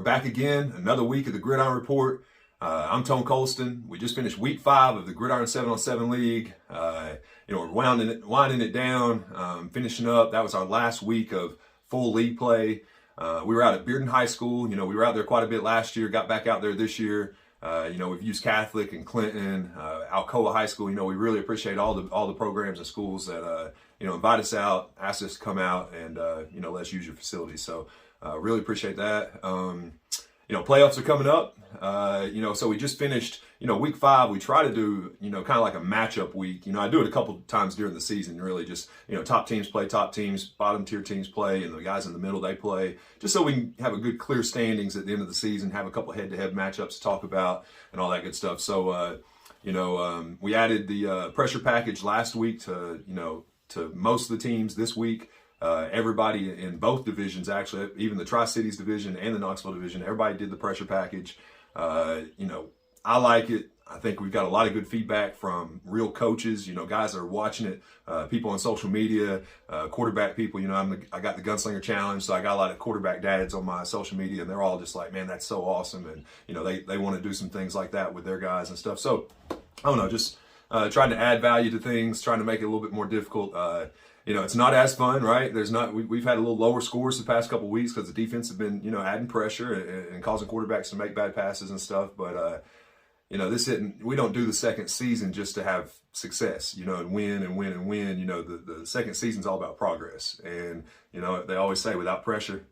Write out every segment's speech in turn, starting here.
back again, another week of the Gridiron Report. I'm Tone Colston. We just finished week 5 of the Gridiron 7-on-7 League. We're winding it down, finishing up. That was our last week of full league play. We were out at Bearden High School. We were out there quite a bit last year, got back out there this year. We've used Catholic and Clinton, Alcoa High School. We really appreciate all the programs and schools that, invite us out, ask us to come out and, let us use your facilities. So, really appreciate that. Playoffs are coming up. So we just finished, week 5. We try to do, kind of like a matchup week. I do it a couple times during the season, really just, top teams play top teams, bottom tier teams play, and the guys in the middle, they play, just so we can have a good clear standings at the end of the season, have a couple head-to-head matchups to talk about and all that good stuff. So, we added the pressure package last week to most of the teams this week. Everybody in both divisions, actually, even the Tri-Cities division and the Knoxville division, everybody did the pressure package. I like it. I think we've got a lot of good feedback from real coaches, guys that are watching it, people on social media, quarterback people. I got the Gunslinger Challenge, so I got a lot of quarterback dads on my social media, and they're all just like, man, that's so awesome. And, they want to do some things like that with their guys and stuff. So, I don't know, just trying to add value to things, trying to make it a little bit more difficult. It's not as fun, right? We've had a little lower scores the past couple of weeks because the defense have been, adding pressure and causing quarterbacks to make bad passes and stuff. But, we don't do the second season just to have success, and win and win and win. The second season's all about progress. And, they always say without pressure,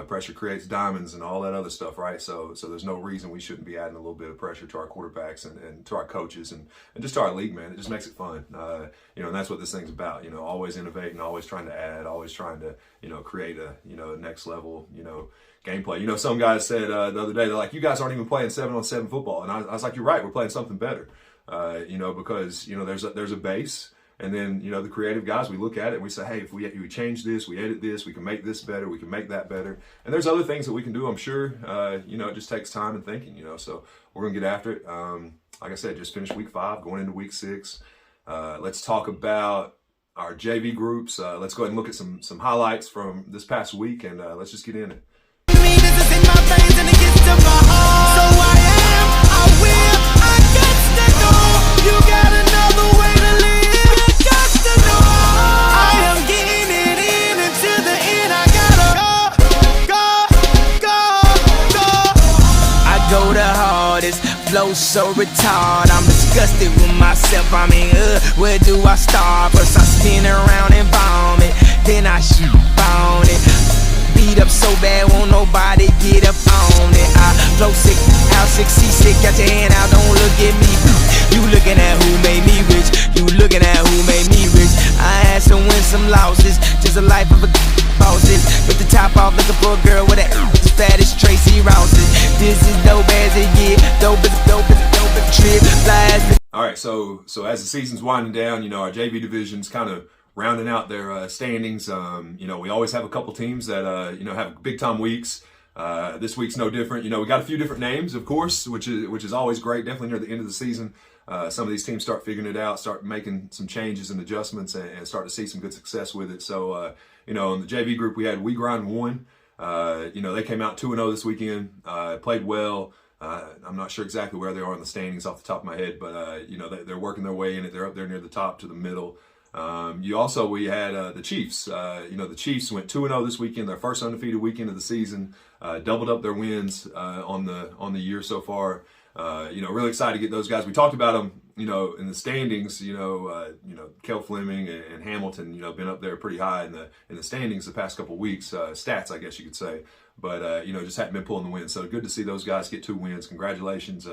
pressure creates diamonds and all that other stuff, right? So there's no reason we shouldn't be adding a little bit of pressure to our quarterbacks and to our coaches and just to our league, man. It just makes it fun. And that's what this thing's about, always innovating, always trying to add, always trying to, create a, next level, gameplay. Some guys said the other day, they're like, you guys aren't even playing 7-on-7 football. And I was like, you're right, we're playing something better, because, there's a base. And then, the creative guys, we look at it and we say, hey, if we change this, we edit this, we can make this better, we can make that better. And there's other things that we can do, I'm sure. It just takes time and thinking, so we're going to get after it. Like I said, just finished week 5, going into week 6. Let's talk about our JV groups. Let's go ahead and look at some highlights from this past week, and let's just get in it. Flow so retarded, I'm disgusted with myself. Where do I start? First I spin around and vomit, then I shoot on it. Beat up so bad, won't nobody get up on it. I flow sick, out sick, seasick, got your hand out, don't look at me. You looking at who made me rich, you looking at who made me rich. I had some wins, some losses, just a life of a bosses. With the top off, looking for a girl with that as fat as Tracy Rouses. This is dope as it get, dope as trip, flies. All right, so as the season's winding down, our JV division's kind of rounding out their standings. We always have a couple teams that have big time weeks. This week's no different. We got a few different names, of course, which is always great. Definitely near the end of the season, some of these teams start figuring it out, start making some changes and adjustments, and start to see some good success with it. So, in the JV group, we had We Grind 1. They came out 2-0 this weekend, played well. I'm not sure exactly where they are in the standings off the top of my head, but, they're working their way in it. They're up there near the top to the middle. We had the Chiefs. The Chiefs went 2-0 this weekend, their first undefeated weekend of the season, doubled up their wins on the year so far. Really excited to get those guys. We talked about them, in the standings. Kel Fleming and Hamilton, been up there pretty high in the standings the past couple of weeks. Stats, I guess you could say. But, just hadn't been pulling the wins. So good to see those guys get 2 wins. Congratulations.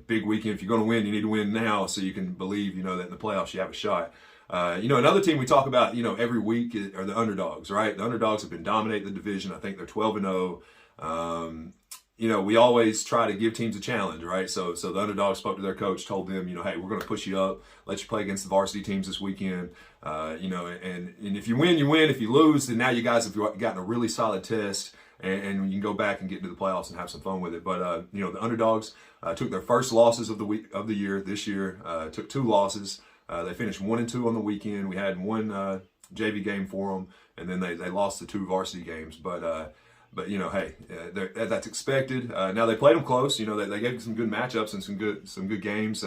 Big weekend. If you're going to win, you need to win now so you can believe, that in the playoffs you have a shot. Another team we talk about, every week are the underdogs, right? The underdogs have been dominating the division. I think they're 12-0. We always try to give teams a challenge, right? So the underdogs spoke to their coach, told them, hey, we're going to push you up, let you play against the varsity teams this weekend. And if you win, you win. If you lose, then now you guys have gotten a really solid test, and you can go back and get into the playoffs and have some fun with it. But the underdogs took their first losses of the year this year. Took 2 losses. They finished 1-2 on the weekend. We had one JV game for them, and then they lost the 2 varsity games. But But hey, that's expected. Now they played them close. They gave some good matchups and some good games.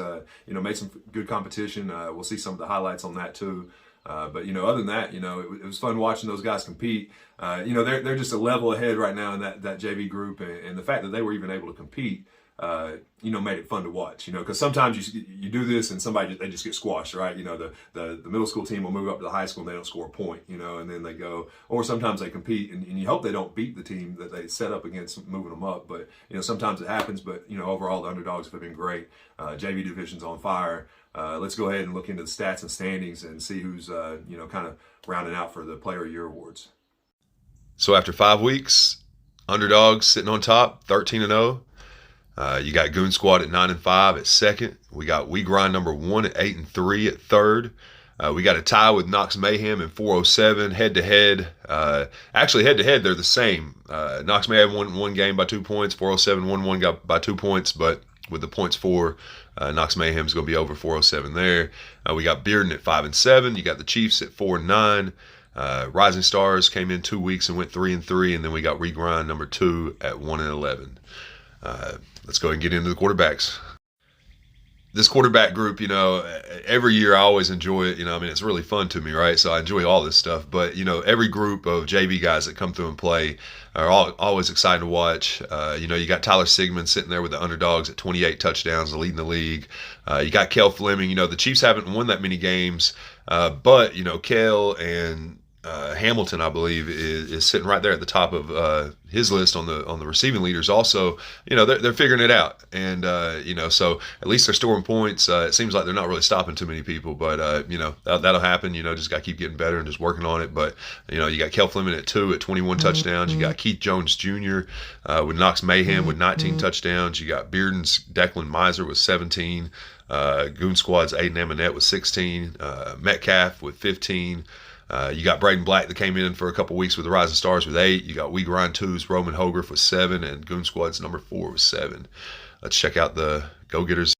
Made some good competition. We'll see some of the highlights on that too. But other than that, it was fun watching those guys compete. They're just a level ahead right now in that JV group, and the fact that they were even able to compete, made it fun to watch. Because sometimes you do this and they just get squashed, right? The middle school team will move up to the high school and they don't score a point, and then they go, or sometimes they compete and you hope they don't beat the team that they set up against moving them up. But sometimes it happens. But overall the underdogs have been great. JV division's on fire. Let's go ahead and look into the stats and standings and see who's kind of rounding out for the Player of the Year awards. So after 5 weeks, underdogs sitting on top, 13-0. You got Goon Squad at 9-5 at second. We got We Grind number 1 at 8-3 at third. We got a tie with Knox Mayhem and 407 head-to-head. Actually, head-to-head, they're the same. Knox Mayhem won one game by 2 points. 407 won one by 2 points, but with the points for Knox Mayhem is going to be over 407 there. We got Bearden at 5-7. You got the Chiefs at 4-9. Rising Stars came in 2 weeks and went 3-3, and then we got Regrind number 2 at 1-11. Let's go ahead and get into the quarterbacks. This quarterback group, every year I always enjoy it. It's really fun to me, right? So I enjoy all this stuff. But, every group of JV guys that come through and play are always excited to watch. You got Tyler Sigmund sitting there with the underdogs at 28 touchdowns, leading the league. You got Kel Fleming. The Chiefs haven't won that many games. But, Kel and Hamilton, I believe, is sitting right there at the top of his list on the receiving leaders. Also, they're figuring it out, and so at least they're storing points. It seems like they're not really stopping too many people, but that'll happen. Just got to keep getting better and just working on it. But you got Kel Fleming at 2 at 21 touchdowns. You got Keith Jones Jr. With Knox Mayhem with 19 touchdowns. You got Bearden's Declan Miser with 17. Goon Squad's Aiden Amonette with 16. Metcalf with 15. You got Braden Black that came in for a couple weeks with the Rising Stars with 8. You got We Grind 2's Roman Hogarth with 7, and Goon Squad's number 4 with 7. Let's check out the go-getters.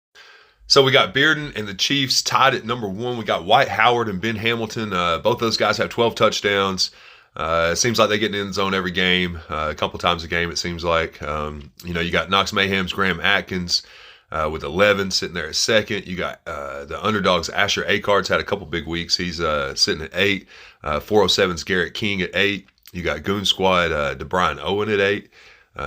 So we got Bearden and the Chiefs tied at number 1. We got White Howard and Ben Hamilton. Both those guys have 12 touchdowns. It seems like they get in the end zone every game, a couple times a game it seems like. You got Knox Mayhem's Graham Atkins with 11 sitting there at second. You got the underdogs Asher Acard's had a couple big weeks. He's sitting at 8. 407's Garrett King at 8. You got Goon Squad DeBrian Owen at 8.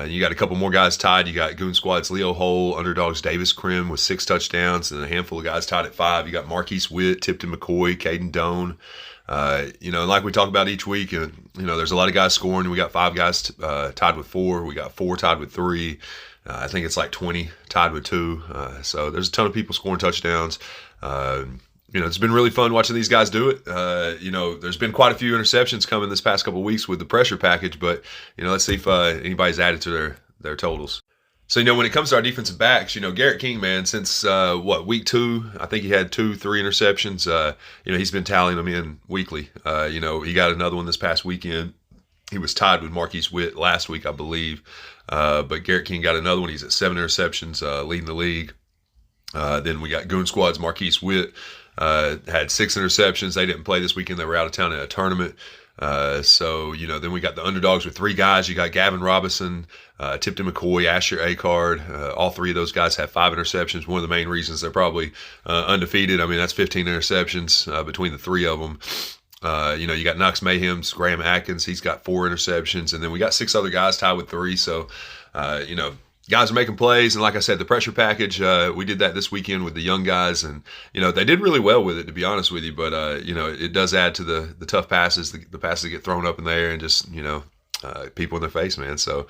You got a couple more guys tied. You got Goon Squad's Leo Hole, underdogs Davis Krim with 6 touchdowns, and a handful of guys tied at 5. You got Marquise Witt, Tipton McCoy, Caden Doan. Like we talk about each week, there's a lot of guys scoring. We got 5 guys tied with 4. We got 4 tied with 3. I think it's like 20 tied with 2. So there's a ton of people scoring touchdowns. It's been really fun watching these guys do it. There's been quite a few interceptions coming this past couple of weeks with the pressure package, but, let's see if anybody's added to their totals. So, when it comes to our defensive backs, Garrett King, man, since, week 2, I think he had 2-3 interceptions. He's been tallying them in weekly. He got another one this past weekend. He was tied with Marquise Witt last week, I believe. But Garrett King got another one. He's at 7 interceptions, leading the league. Then we got Goon Squad's Marquise Witt. Had 6 interceptions. They didn't play this weekend. They were out of town at a tournament. Then we got the underdogs with 3 guys. You got Gavin Robinson, Tipton McCoy, Asher Acard. All 3 of those guys have 5 interceptions. One of the main reasons they're probably undefeated. That's 15 interceptions between the 3 of them. You got Knox Mayhem's Graham Atkins. He's got 4 interceptions. And then we got 6 other guys tied with 3. So, guys are making plays. And like I said, the pressure package, we did that this weekend with the young guys. And, they did really well with it, to be honest with you. But, it does add to the tough passes, the passes that get thrown up in there and just, people in their face, man. So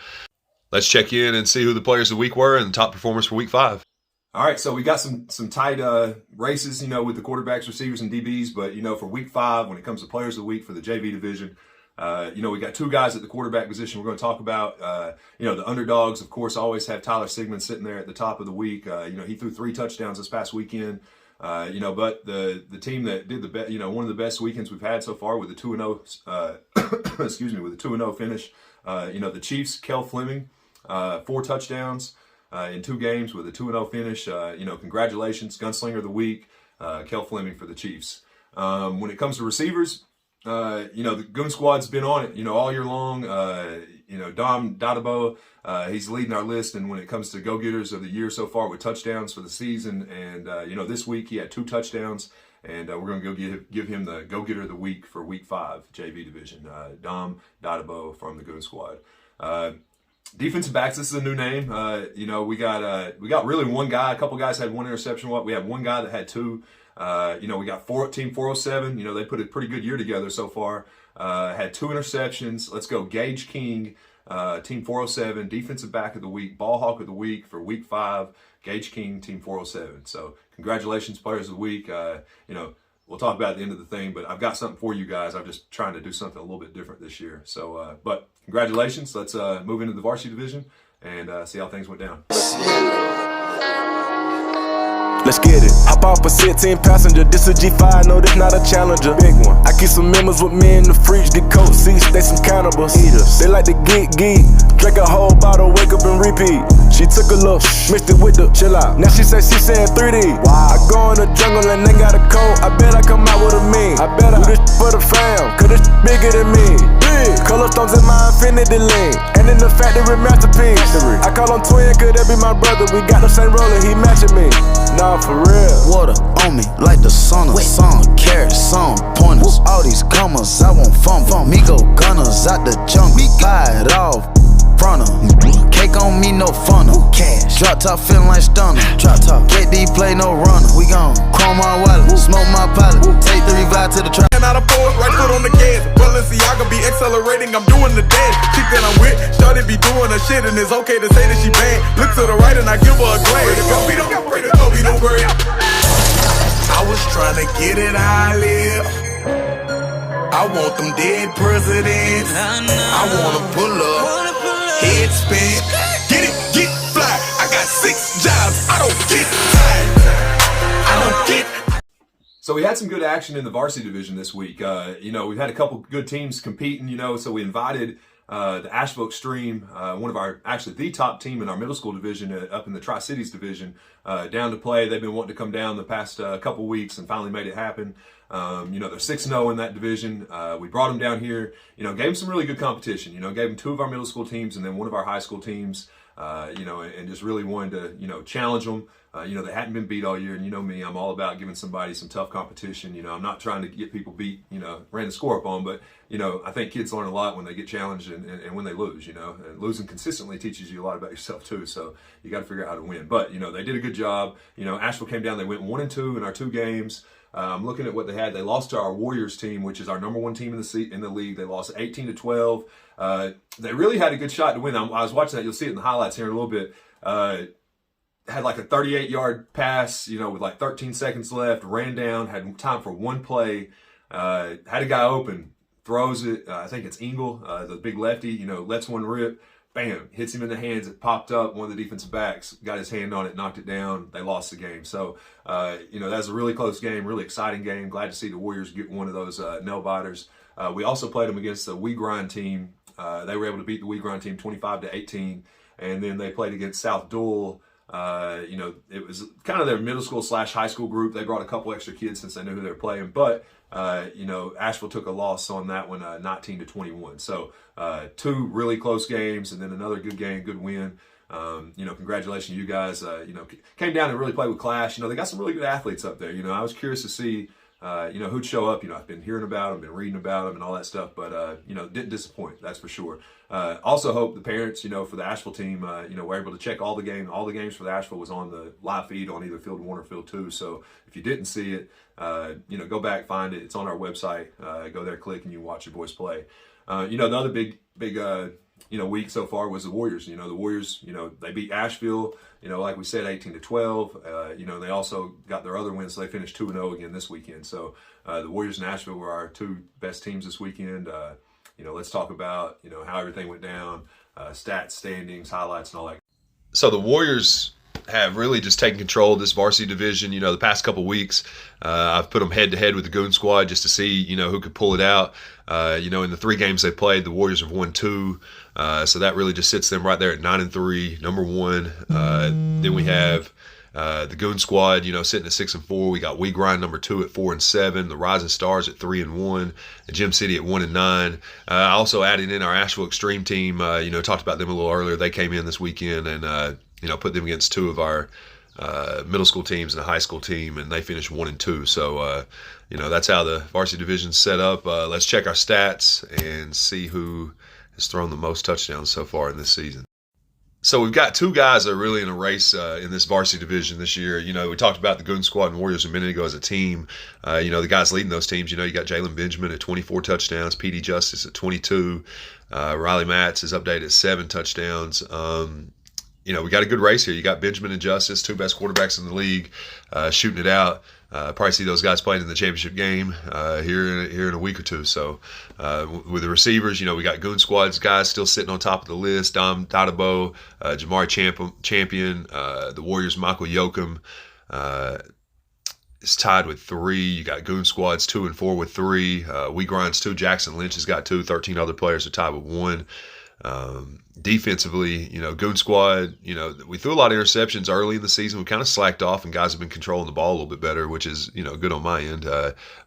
let's check in and see who the players of the week were and the top performers for week 5. All right, so we got some tight races, with the quarterbacks, receivers, and DBs. But, for week 5, when it comes to players of the week for the JV division, we got 2 guys at the quarterback position we're going to talk about. The underdogs, of course, always have Tyler Sigmund sitting there at the top of the week. He threw 3 touchdowns this past weekend. But the team that did the best, one of the best weekends we've had so far with the 2-0, excuse me, with the 2-0 finish. The Chiefs, Kel Fleming, 4 touchdowns. In 2 games with a 2-0 finish. Congratulations, Gunslinger of the Week, Kel Fleming for the Chiefs. When it comes to receivers, The Goon Squad's been on it, all year long. Dom Dadabo, he's leading our list, and when it comes to go-getters of the year so far with touchdowns for the season, and this week he had 2 touchdowns, and we're going to go give him the go-getter of the week for Week 5 JV division. Dom Dadabo from the Goon Squad. Defensive backs, this is a new name. We got really one guy. A couple guys had 1 interception. We have one guy that had 2. We got Team 407. They put a pretty good year together so far. Had 2 interceptions. Let's go Gage King, Team 407, defensive back of the week, ball hawk of the week for Week 5. Gage King, Team 407. So congratulations, players of the week. We'll talk about it at the end of the thing, but I've got something for you guys. I'm just trying to do something a little bit different this year. So, but congratulations. Let's move into the varsity division and see how things went down. Let's get it. Hop off a 16 passenger. This a G5, no, this not a Challenger. Big one. I keep some members with me in the fridge. The coat seats, they some cannibals. Eaters. They like to geek. Drink a whole bottle, wake up and repeat. She took a look, mixed it with the chill out. Now she say she saying 3D. Wow. I go in the jungle and they got a coat. I bet I come out with a mean. I bet I do this for the fam, cause this bigger than me. Big. Color stones in my infinity lane. And in the factory masterpiece. I call him twin, could that be my brother? We got the same roller, he matching me. Nah, for real. Water on me like the sauna. Some carrots, some pointers. All these commas, I won't fumble. Me go gunners out the jungle. Buy it off, front cake on me, no funnel. Cash. Drop top feeling like stunner. Drop top. KD play no runner. We gon' chrome my wallet, smoke my pilot. Take 3 vibe to the trap. Out of forward, right foot on the gas. Balenciaga be accelerating, I'm doing the dance. Chick that I'm with, started be doing her shit, and it's okay to say that she bad. Look to the right and I give her a glance. We don't worry. I was trying to get it how I live. I want them dead presidents. I wanna pull up, head spin, get it, get fly. I got 6 jobs, I don't get tired. I don't get. So we had some good action in the varsity division this week. We've had a couple good teams competing, so we invited the Asheville Extreme, one of the top team in our middle school division up in the Tri-Cities division, down to play. They've been wanting to come down the past couple weeks and finally made it happen. They're 6-0 in that division. We brought them down here, gave them some really good competition, gave them 2 of our middle school teams and then 1 of our high school teams, and just really wanted to, challenge them. They hadn't been beat all year, and me, I'm all about giving somebody some tough competition. I'm not trying to get people beat, ran the score up on, but, I think kids learn a lot when they get challenged and when they lose, and losing consistently teaches you a lot about yourself too, so you got to figure out how to win. But, they did a good job. Asheville came down, they went 1-2 in our 2 games. I'm looking at what they had. They lost to our Warriors team, which is our number 1 team in the league. They lost 18-12. They really had a good shot to win. I was watching that. You'll see it in the highlights here in a little bit. Had like a 38-yard pass, with like 13 seconds left, ran down, had time for 1 play, had a guy open, throws it, I think it's Engel, the big lefty, lets one rip, bam, hits him in the hands, it popped up, one of the defensive backs got his hand on it, knocked it down, they lost the game. So, that was a really close game, really exciting game. Glad to see the Warriors get one of those nail-biters. We also played them against the We Grind team. They were able to beat the We Grind team 25-18, and then they played against South Dual. It was kind of their middle school / high school group. They brought a couple extra kids since they knew who they were playing. But, Asheville took a loss on that one, 19-21. So, 2 really close games and then another good game, good win. Congratulations to you guys. Came down and really played with class. They got some really good athletes up there. I was curious to see, who'd show up. I've been hearing about them, been reading about them and all that stuff, but, didn't disappoint, that's for sure. Also hope the parents, for the Asheville team, were able to check all the games for the Asheville was on the live feed on either Field 1 or Field 2. So if you didn't see it, go back, find it. It's on our website. Go there, click, and you watch your boys play. The other big week so far was the Warriors. The Warriors, they beat Asheville, like we said, 18-12. They also got their other wins, so they finished 2-0 again this weekend. So the Warriors and Asheville were our 2 best teams this weekend. Let's talk about, how everything went down, stats, standings, highlights, and all that. So the Warriors have really just taken control of this varsity division. The past couple weeks, I've put them head to head with the Goon Squad just to see, who could pull it out. In the 3 games they played, the Warriors have won 2. So that really just sits them right there at 9-3, number 1. Then we have the Goon Squad, sitting at 6-4. We got We Grind number 2 at 4-7. The Rising Stars at 3-1. And Gym City at 1-9. I also added in our Asheville Extreme team. Talked about them a little earlier. They came in this weekend and put them against 2 of our middle school teams and a high school team, and they finished 1-2. So that's how the varsity division's set up. Let's check our stats and see who has thrown the most touchdowns so far in this season. So we've got 2 guys that are really in a race in this varsity division this year. We talked about the Goon Squad and Warriors a minute ago as a team. The guys leading those teams, you got Jalen Benjamin at 24 touchdowns, PD Justice at 22. Riley Matz is updated at 7 touchdowns. We got a good race here. You got Benjamin and Justice, 2 best quarterbacks in the league, shooting it out. Probably see those guys playing in the championship game here in a week or 2. So with the receivers, we got Goon Squad's guys still sitting on top of the list. Dom Dotabo, Jamari Champion, the Warriors' Michael Yoakum is tied with 3. You got Goon Squad's 2 and 4 with 3. We Grind's 2. Jackson Lynch has got 2. 13 other players are tied with 1. Defensively, Goon Squad, we threw a lot of interceptions early in the season. We kind of slacked off, and guys have been controlling the ball a little bit better, which is, good on my end.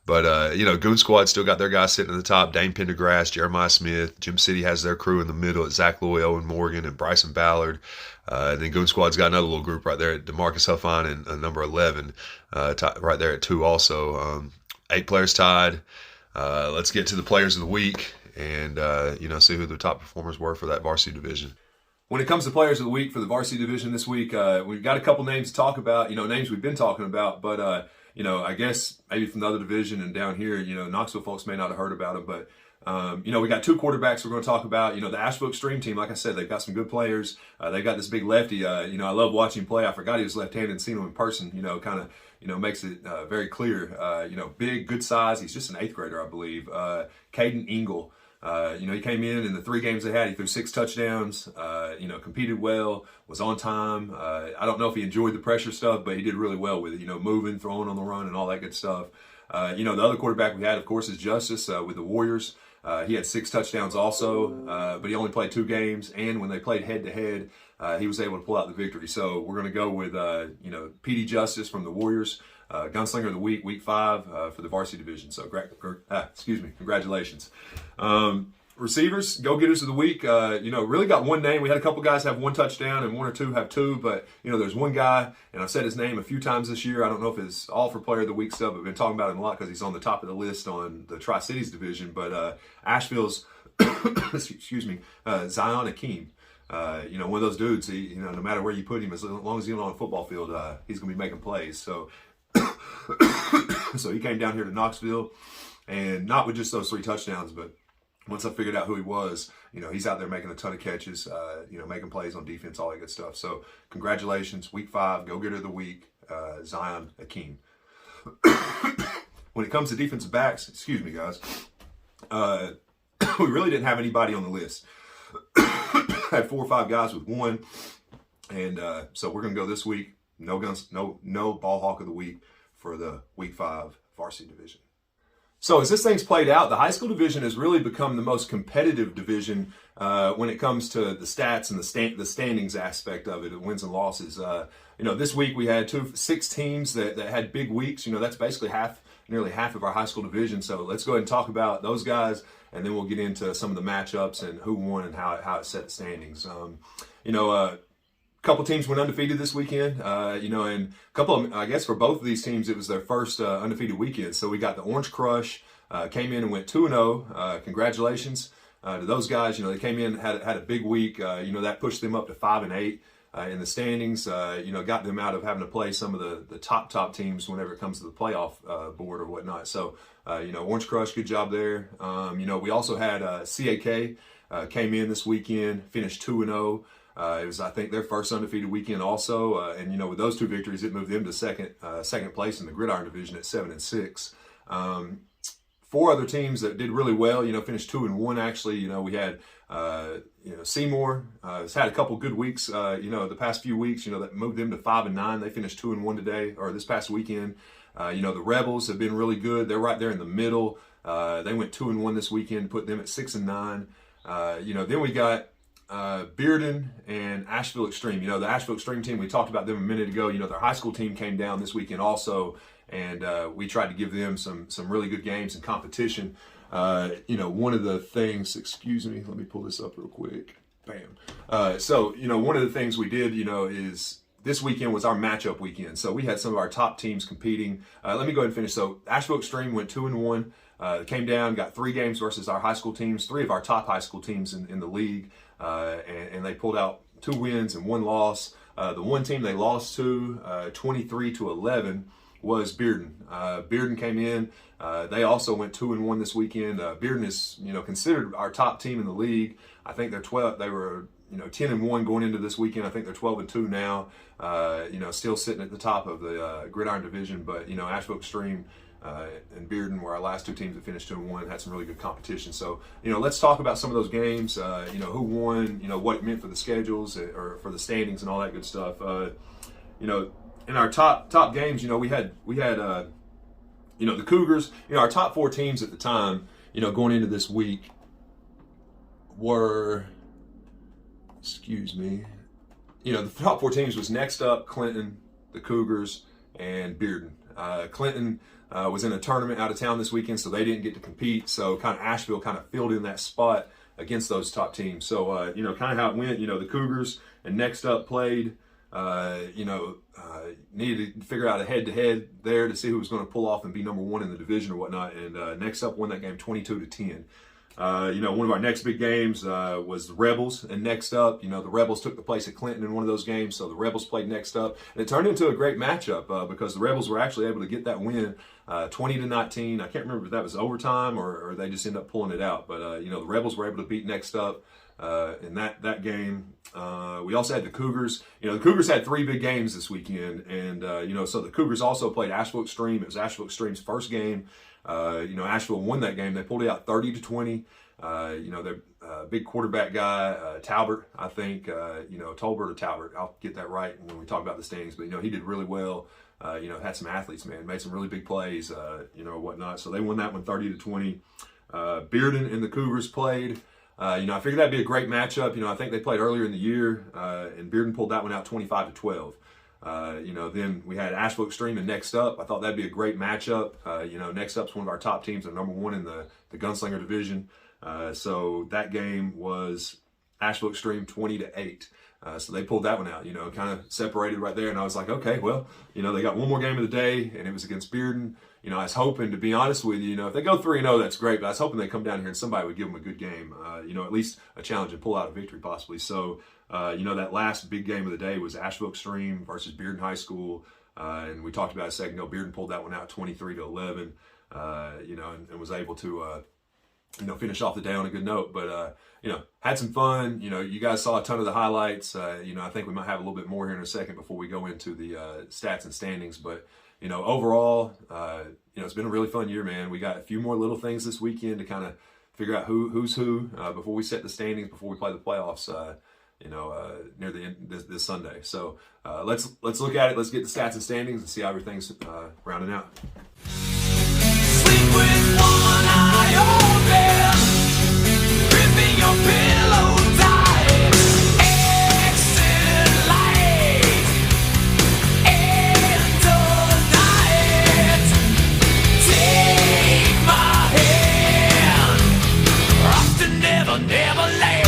But Goon Squad still got their guys sitting at the top. Dane Pendergrass, Jeremiah Smith. Gym City has their crew in the middle at Zach Loy, Owen Morgan, and Bryson Ballard. And then Goon Squad's got another little group right there at DeMarcus Huffine and number 11 right there at 2 also. 8 players tied. Let's get to the players of the week and see who the top performers were for that varsity division. When it comes to players of the week for the varsity division this week, we've got a couple names to talk about, names we've been talking about, but, I guess maybe from the other division and down here, Knoxville folks may not have heard about them, but, we got 2 quarterbacks we're going to talk about. The Asheville Extreme team, like I said, they've got some good players. They've got this big lefty. I love watching him play. I forgot he was left-handed and seeing him in person, kind of, makes it very clear. Big, good size. He's just an 8th grader, I believe. Caden Engel. He came in the 3 games they had. He threw 6 touchdowns, competed well, was on time. I don't know if he enjoyed the pressure stuff, but he did really well with it, moving, throwing on the run, and all that good stuff. The other quarterback we had, of course, is Justice with the Warriors. He had 6 touchdowns also, but he only played 2 games, and when they played head-to-head, he was able to pull out the victory. So we're going to go with, PD Justice from the Warriors. Gunslinger of the week, week 5 for the varsity division. So, congratulations. Receivers, go-getters of the week, really got one name. We had a couple guys have 1 touchdown and 1 or 2 have 2, but, there's one guy, and I've said his name a few times this year. I don't know if it's all for player of the week stuff, but I've been talking about him a lot because he's on the top of the list on the Tri-Cities division, but Asheville's, Zion Akeem. One of those dudes, he, no matter where you put him, as long as he's on a football field, he's going to be making plays. So, so he came down here to Knoxville, and not with just those 3 touchdowns, but once I figured out who he was, he's out there making a ton of catches, making plays on defense, all that good stuff. So congratulations, week 5, go-getter of the week, Zion Akeem. When it comes to defensive backs, excuse me, guys, we really didn't have anybody on the list. Had 4 or 5 guys with 1, and so we're going to go this week. No ball hawk of the week for the week 5 varsity division. So as this thing's played out, the high school division has really become the most competitive division when it comes to the stats and the standings aspect of it, the wins and losses. This week we had 6 teams that had big weeks. That's basically nearly half of our high school division. So let's go ahead and talk about those guys, and then we'll get into some of the matchups and who won and how it set the standings. Couple teams went undefeated this weekend, and a couple of them, I guess for both of these teams, it was their first undefeated weekend. So we got the Orange Crush, came in and went 2-0. Congratulations to those guys. They came in, had a big week. That pushed them up to 5-8 in the standings. Got them out of having to play some of the top teams whenever it comes to the playoff board or whatnot. So, Orange Crush, good job there. We also had CAK came in this weekend, finished 2-0. It was, I think, their first undefeated weekend also. And with those 2 victories, it moved them to second place in the Gridiron division at 7-6. 4 other teams that did really well, finished 2-1 actually. We had, Seymour has had a couple good weeks, the past few weeks, that moved them to 5-9. They finished 2-1 today, or this past weekend. The Rebels have been really good. They're right there in the middle. They went 2-1 this weekend, put them at 6-9. Then we got Bearden and Asheville Extreme. The Asheville Extreme team, we talked about them a minute ago. Their high school team came down this weekend also, and we tried to give them some really good games and competition. One of the things, excuse me, let me pull this up real quick. Bam. One of the things we did, is this weekend was our matchup weekend. So we had some of our top teams competing. Let me go ahead and finish. So Asheville Extreme went 2-1. Came down, got 3 games versus our high school teams, 3 of our top high school teams in the league, and they pulled out 2 wins and 1 loss. The one team they lost to, 23-11, was Bearden. Bearden came in. They also went 2-1 this weekend. Bearden is, considered our top team in the league. I think they're 12. They were, 10-1 going into this weekend. I think they're 12-2 now. Still sitting at the top of the Gridiron division. But Asheville Extreme and Bearden were our last 2 teams that finished 2-1. Had some really good competition. So let's talk about some of those games. Who won. What it meant for the schedules or for the standings and all that good stuff. In our top games, we had the Cougars. Our top 4 teams at the time, going into this week were, the top 4 teams was Next Up, Clinton, the Cougars, and Bearden. Clinton was in a tournament out of town this weekend, so they didn't get to compete. So kind of Asheville kind of filled in that spot against those top teams. So, kind of how it went, the Cougars and Next Up played. Needed to figure out a head-to-head there to see who was going to pull off and be number 1 in the division or whatnot. And Next Up won that game 22-10. One of our next big games was the Rebels and Next Up. The Rebels took the place of Clinton in one of those games, so the Rebels played Next Up. And it turned into a great matchup because the Rebels were actually able to get that win 20-19. I can't remember if that was overtime or they just ended up pulling it out. But, the Rebels were able to beat Next Up in that game. We also had the Cougars. The Cougars had 3 big games this weekend. And, so the Cougars also played Asheville Extreme. It was Asheville Extreme's first game. Asheville won that game. They pulled it out 30-20. Their big quarterback guy, Talbert, I think, Tolbert or Talbert. I'll get that right when we talk about the standings. But, he did really well. Had some athletes, man, made some really big plays, whatnot. So they won that one 30-20. Bearden and the Cougars played. I figured that'd be a great matchup. I think they played earlier in the year, and Bearden pulled that one out 25-12. Then we had Asheville Extreme and Next Up. I thought that'd be a great matchup. Next Up's one of our top teams. They're number 1 in the Gunslinger division. So that game was Asheville Extreme 20-8. So they pulled that one out, kind of separated right there. And I was like, okay, well, they got one more game of the day, and it was against Bearden. I was hoping, to be honest with you, if they go 3-0, that's great. But I was hoping they come down here and somebody would give them a good game, at least a challenge and pull out a victory possibly. So, that last big game of the day was Asheville Extreme versus Bearden High School. And we talked about it a second ago. Bearden pulled that one out 23-11, and was able to, finish off the day on a good note. But, had some fun. You guys saw a ton of the highlights. I think we might have a little bit more here in a second before we go into the stats and standings. But, overall, it's been a really fun year, man. We got a few more little things this weekend to kind of figure out who's who before we set the standings, before we play the playoffs, near the end this Sunday. So let's look at it. Let's get the stats and standings and see how everything's rounding out. Sleep with one eye open, gripping your pillow tight. Exit light, end of night. Take my hand, off to never, never land.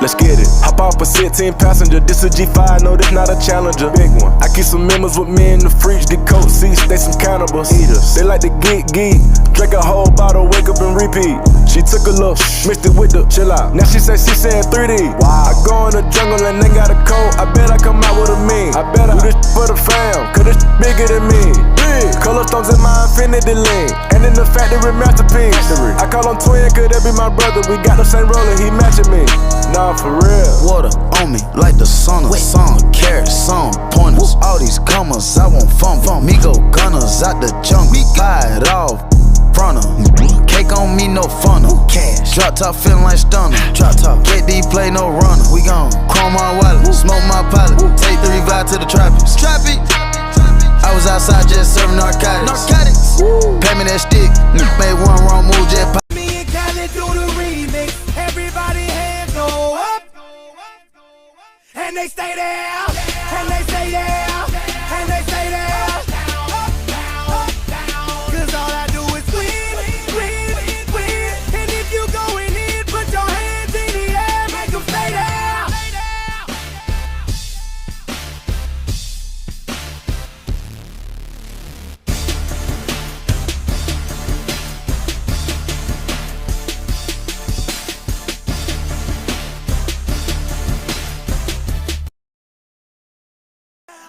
Let's get it. Hop off a 16 passenger. This a G5, no, this not a Challenger. Big one. I keep some members with me in the fridge. The coat seats, they some cannibals. Eaters. They like to geek. Drink a whole bottle, wake up and repeat. She took a look, mixed it with the chill out. Now she saying 3D. Wow. I go in the jungle and they got a coat. I bet I come out with a mean. I bet I do this for the fam, cause this bigger than me. Big. Color stones in my infinity link. And in the factory masterpiece. I call him twin, cause that be my brother. We got the same roller, he matching me. Nah, for real. Water on me like the sun. Some carrots, some pointers. All these commas, I want fun. Me go gunners out the jungle. Buy it off. Fronter. Cake on me, no funnel. Cash. Drop top feeling like stunner. Drop top. KD play no runner. We gon' chrome my wallet. Smoke my pilot. Take 3 vibe to the tropics. Trappy. I was outside just serving narcotics. Pay me that stick. Made one wrong move, just pop. Me and Khaled do the remix. Everybody hands go up. And they stay there. And they stay there. And they stay there. Cause all I do is win. And if you going in, put your hands in the air. Make them stay there.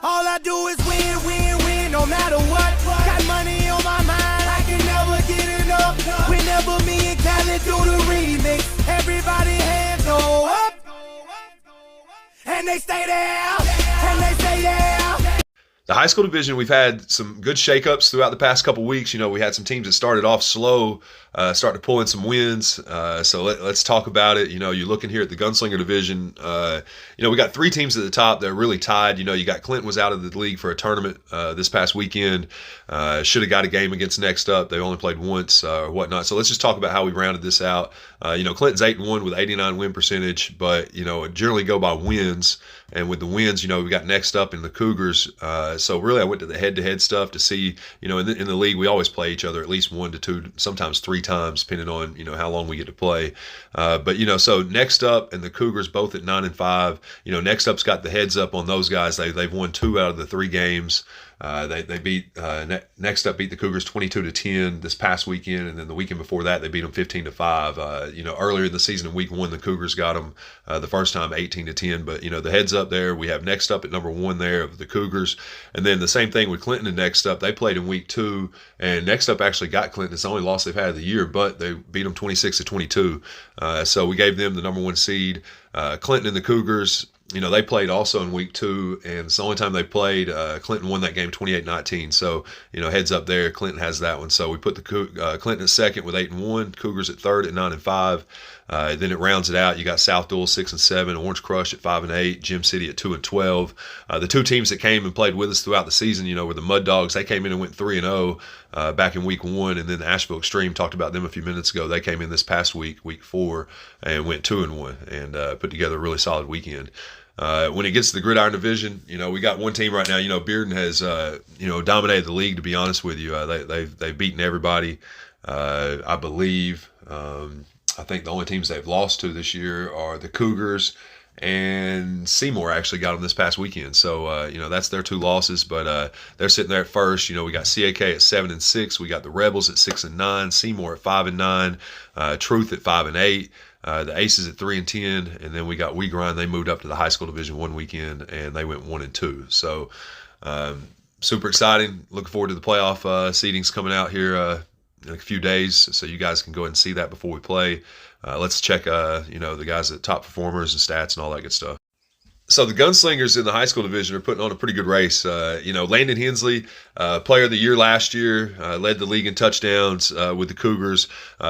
All I do is win, no matter what. Got money on my mind, I can never get enough. Whenever me and Khaled do the remix, everybody hands go up. And they stay there, and they stay there. The high school division, we've had some good shakeups throughout the past couple weeks. You know, we had some teams that started off slow, starting to pull in some wins. So let's talk about it. You know, you're looking here at the Gunslinger division. You know, we got 3 teams at the top that are really tied. You know, you got Clinton was out of the league for a tournament this past weekend. Should have got a game against Next Up. They only played once or whatnot. So let's just talk about how we rounded this out. You know, Clinton's 8-1 with 89 win percentage, but, you know, generally go by wins. And with the wins, you know, we got Next Up in the Cougars. So really, I went to the head-to-head stuff to see, you know, in the league, we always play each other at least 1 to 2, sometimes 3 times, depending on, you know, how long we get to play. But, you know, so Next Up and the Cougars both at 9-5. You know, Next Up's got the heads up on those guys. They've won 2 out of the 3 games. They beat Next Up beat the Cougars 22-10 this past weekend, and then the weekend before that they beat them 15-5. You know, earlier in the season in week 1, the Cougars got them the first time 18-10. But you know, the heads up there, we have Next Up at number 1 there of the Cougars, and then the same thing with Clinton and Next Up. They played in week 2, and Next Up actually got Clinton. It's the only loss they've had of the year, but they beat them 26-22. So we gave them the number 1 seed. Clinton and the Cougars, you know, they played also in week 2, and it's the only time they played. Clinton won that game 28-19. So, you know, heads up there, Clinton has that one. So we put the Clinton at second with 8-1, Cougars at third at 9-5. Then it rounds it out. You got South Dual 6-7, Orange Crush at 5-8, Gym City at 2-12. The 2 teams that came and played with us throughout the season, you know, were the Mud Dogs. They came in and went 3-0 back in week 1, and then the Asheville Extreme, talked about them a few minutes ago. They came in this past week 4, and went 2-1 and put together a really solid weekend. When it gets to the Gridiron division, you know, we got one team right now. You know, Bearden has, you know, dominated the league, to be honest with you. They've beaten everybody, I believe. I think the only teams they've lost to this year are the Cougars, and Seymour actually got them this past weekend. So, you know, that's their 2 losses, but they're sitting there at first. You know, we got CAK at 7-6. We got the Rebels at 6-9, Seymour at 5-9, Truth at 5-8. The Aces at 3-10, and then we got We Grind. They moved up to the high school division one weekend, and they went 1-2. So super exciting. Looking forward to the playoff seedings coming out here in a few days, so you guys can go ahead and see that before we play. Let's check, you know, the guys at top performers and stats and all that good stuff. So the Gunslingers in the high school division are putting on a pretty good race. You know, Landon Hensley, player of the year last year, led the league in touchdowns with the Cougars,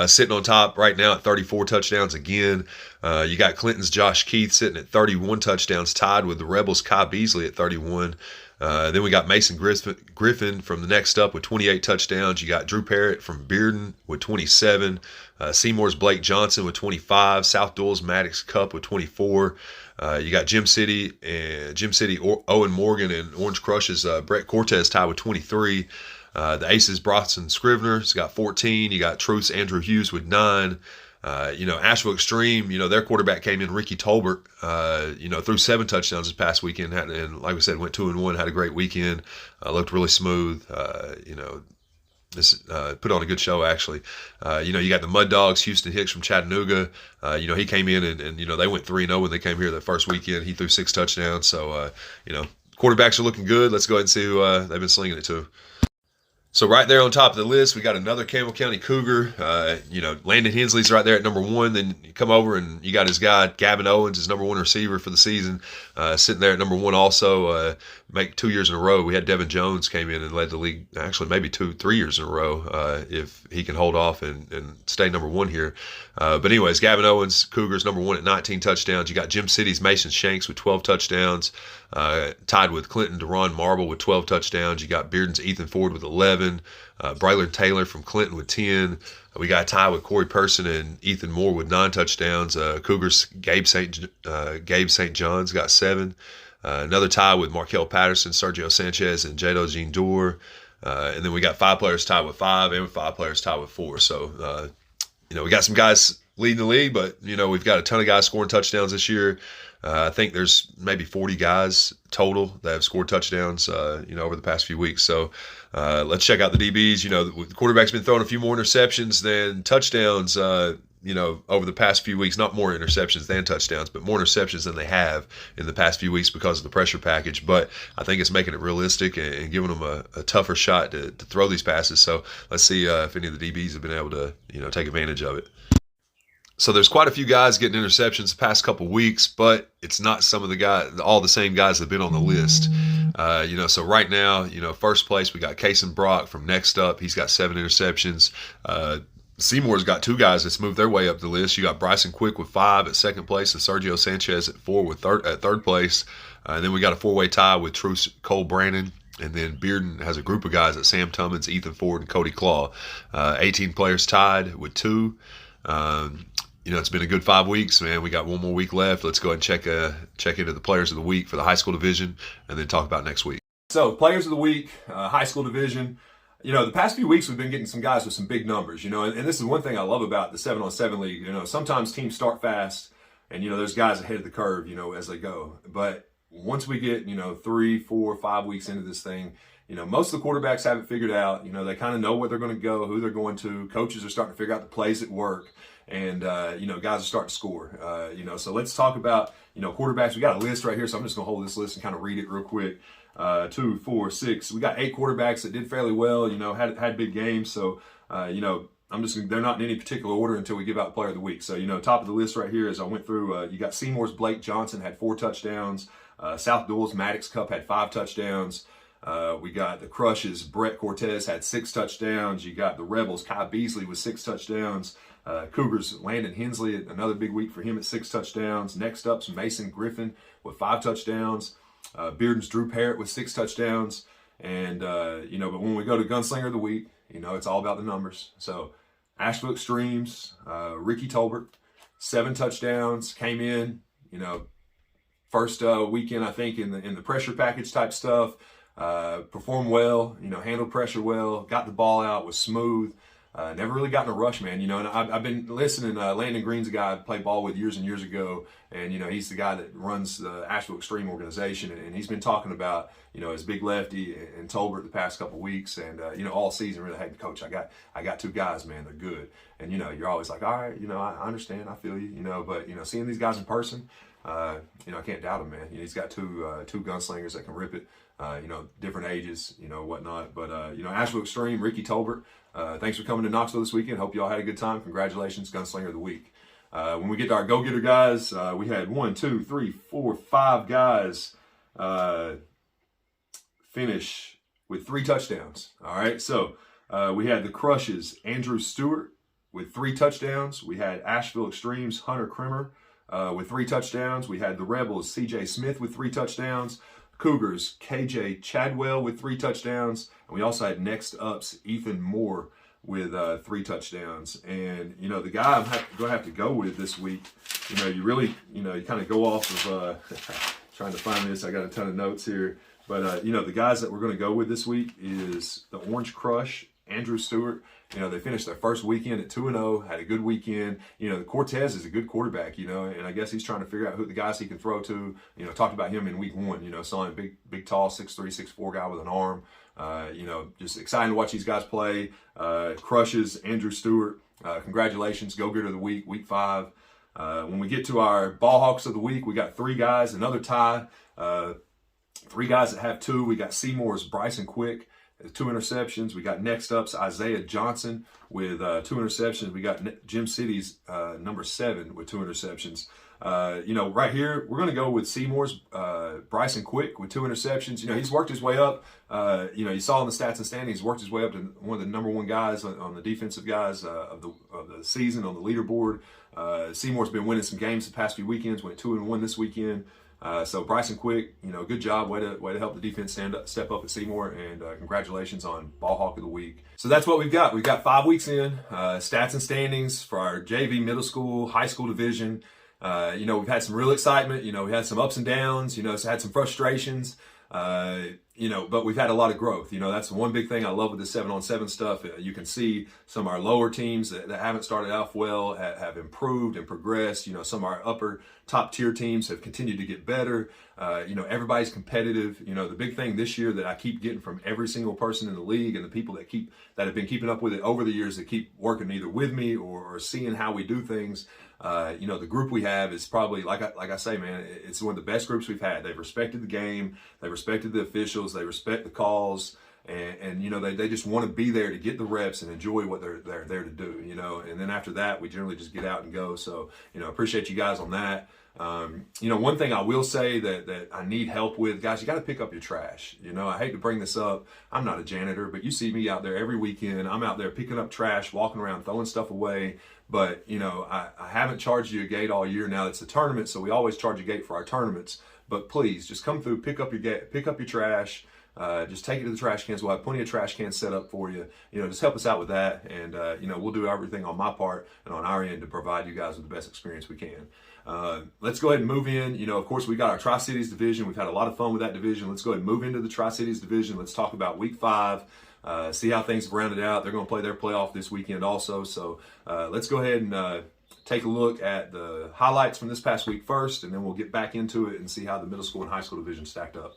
sitting on top right now at 34 touchdowns again. You got Clinton's Josh Keith sitting at 31 touchdowns, tied with the Rebels' Kai Beasley at 31. Then we got Mason Griffin from the Next Up with 28 touchdowns. You got Drew Parrott from Bearden with 27. Seymour's Blake Johnson with 25. South Dual's Maddox Cup with 24. You got Gym City Owen Morgan, and Orange Crush's Brett Cortez tied with 23. The Aces, Bronson Scrivener's got 14. You got Truth's Andrew Hughes with 9. Asheville Extreme, their quarterback came in, Ricky Tolbert, threw 7 touchdowns this past weekend. And like we said, went 2-1, had a great weekend, looked really smooth. Put on a good show, actually. You got the Mud Dogs, Houston Hicks from Chattanooga. He came in and they went 3-0 when they came here that first weekend. He threw 6 touchdowns. So, quarterbacks are looking good. Let's go ahead and see who they've been slinging it to. So right there on top of the list, we got another Campbell County Cougar. Landon Hensley's right there at number 1. Then you come over and you got his guy, Gavin Owens, his number 1 receiver for the season, sitting there at number 1 also. Make 2 years in a row. We had Devin Jones came in and led the league, actually maybe 2-3 years in a row, if he can hold off and stay number 1 here. But anyways, Gavin Owens, Cougars number 1 at 19 touchdowns. You got Gem City's Mason Shanks with 12 touchdowns, tied with Clinton Deron Marble with 12 touchdowns. You got Bearden's Ethan Ford with 11. Braylon Taylor from Clinton with 10. We got a tie with Corey Person and Ethan Moore with 9 touchdowns. Cougars Gabe St. John's got 7. Another tie with Markel Patterson, Sergio Sanchez, and Jado Jean Dore. And then we got 5 players tied with 5 and 5 players tied with 4. So, we got some guys leading the league, but, we've got a ton of guys scoring touchdowns this year. I think there's maybe 40 guys total that have scored touchdowns, over the past few weeks. So let's check out the DBs. The quarterback's been throwing a few more interceptions than touchdowns, over the past few weeks. Not more interceptions than touchdowns, but more interceptions than they have in the past few weeks because of the pressure package. But I think it's making it realistic and giving them a tougher shot to throw these passes. So let's see if any of the DBs have been able to, take advantage of it. So there's quite a few guys getting interceptions the past couple weeks, but it's not some of the guys, all the same guys that have been on the list. So right now, first place, we got Kason Brock from Next Up. He's got 7 interceptions. Seymour's got 2 guys that's moved their way up the list. You got Bryson Quick with 5 at second place and Sergio Sanchez at 4 at third place. And then we got a 4-way tie with Truce Cole Brannon. And then Bearden has a group of guys at Sam Tummins, Ethan Ford, and Cody Claw. 18 players tied with 2. It's been a good 5 weeks, man. We got 1 more week left. Let's go ahead and check into the players of the week for the high school division and then talk about next week. So players of the week, high school division. The past few weeks we've been getting some guys with some big numbers, and this is one thing I love about the 7-on-7 league. Sometimes teams start fast and, there's guys ahead of the curve, as they go. But once we get, 3, 4, 5 weeks into this thing, most of the quarterbacks have it figured out. They kind of know where they're going to go, who they're going to. Coaches are starting to figure out the plays at work. And, guys are starting to score. So let's talk about, quarterbacks. We got a list right here, so I'm just going to hold this list and kind of read it real quick. 2, 4, 6. We got 8 quarterbacks that did fairly well, had big games. So, they're not in any particular order until we give out player of the week. So, top of the list right here as I went through, you got Seymour's Blake Johnson had 4 touchdowns. South Duel's Maddox Cup had 5 touchdowns. We got the Crushes, Brett Cortez had 6 touchdowns. You got the Rebels, Kai Beasley with 6 touchdowns. Cougars, Landon Hensley, another big week for him at 6 touchdowns. Next up's Mason Griffin with 5 touchdowns. Bearden's Drew Parrott with 6 touchdowns. And, but when we go to Gunslinger of the Week, it's all about the numbers. So Asheville Extremes, Ricky Tolbert, 7 touchdowns, came in, first weekend, I think, in the pressure package type stuff. Performed well, handled pressure well, got the ball out, was smooth. Never really got in a rush, man. And I've been listening. Landon Green's a guy I played ball with years and years ago, and he's the guy that runs the Asheville Extreme organization, and he's been talking about his big lefty and Tolbert the past couple weeks, and all season really. Hey, coach, I got 2 guys, man. They're good, and you're always like, all right, I understand, I feel you, but seeing these guys in person, I can't doubt him, man. He's got two gunslingers that can rip it. Different ages, whatnot. But, Asheville Extreme, Ricky Tolbert, thanks for coming to Knoxville this weekend. Hope you all had a good time. Congratulations, Gunslinger of the Week. When we get to our go-getter guys, we had 1, 2, 3, 4, 5 guys finish with 3 touchdowns. All right, so we had the Crushes, Andrew Stewart with 3 touchdowns. We had Asheville Extremes, Hunter Krimmer with 3 touchdowns. We had the Rebels, CJ Smith with 3 touchdowns. Cougars, KJ Chadwell with 3 touchdowns. And we also had Next Up's Ethan Moore with 3 touchdowns. And, the guy I'm going to have to go with this week, you really, you kind of go off of, trying to find this. I got a ton of notes here. But, the guys that we're going to go with this week is the Orange Crush, Andrew Stewart. They finished their first weekend at 2-0, had a good weekend. The Cortez is a good quarterback, and I guess he's trying to figure out who the guys he can throw to. Talked about him in week 1, saw him big, tall, 6'3", 6'4" guy with an arm. Just exciting to watch these guys play. Crushes, Andrew Stewart. Congratulations, Go Getter of the Week, week 5. When we get to our Ball Hawks of the Week, we got 3 guys, another tie. 3 guys that have 2. We got Seymour's Bryson Quick, 2 interceptions. We got next up's Isaiah Johnson with 2 interceptions. We got Jim City's number 7 with 2 interceptions. Right here, we're going to go with Seymour's Bryson Quick with 2 interceptions. He's worked his way up. You saw in the stats and standings, he's worked his way up to one of the number 1 guys on the defensive guys of the season on the leaderboard. Seymour's been winning some games the past few weekends, went 2-1 this weekend. So Bryson Quick, good job, way to help the defense step up at Seymour, and congratulations on Ball Hawk of the Week. So that's what we've got. We've got 5 weeks in, stats and standings for our JV middle school, high school division. We've had some real excitement. We had some ups and downs. Had some frustrations. But we've had a lot of growth. That's the one big thing I love with the 7-on-7 stuff. You can see some of our lower teams that haven't started off well have improved and progressed. Some of our upper top tier teams have continued to get better. Everybody's competitive. The big thing this year that I keep getting from every single person in the league and the people that have been keeping up with it over the years, that keep working either with me or seeing how we do things. The group we have is probably, like I say, man, it's one of the best groups we've had. They've respected the game. They respected the officials. They respect the calls. And they just want to be there to get the reps and enjoy what they're there to do, and then after that, we generally just get out and go. So, appreciate you guys on that. One thing I will say that I need help with, guys, you got to pick up your trash. I hate to bring this up. I'm not a janitor, but you see me out there every weekend. I'm out there picking up trash, walking around, throwing stuff away. But, I haven't charged you a gate all year. Now it's a tournament, so we always charge a gate for our tournaments. But please, just come through, pick up your trash. Just take it to the trash cans. We'll have plenty of trash cans set up for you. Just help us out with that. And, we'll do everything on my part and on our end to provide you guys with the best experience we can. Let's go ahead and move in. Of course, we got our Tri-Cities division. We've had a lot of fun with that division. Let's go ahead and move into the Tri-Cities division. Let's talk about week 5. See how things have rounded out. They're going to play their playoff this weekend also. So let's go ahead and take a look at the highlights from this past week first, and then we'll get back into it and see how the middle school and high school division stacked up.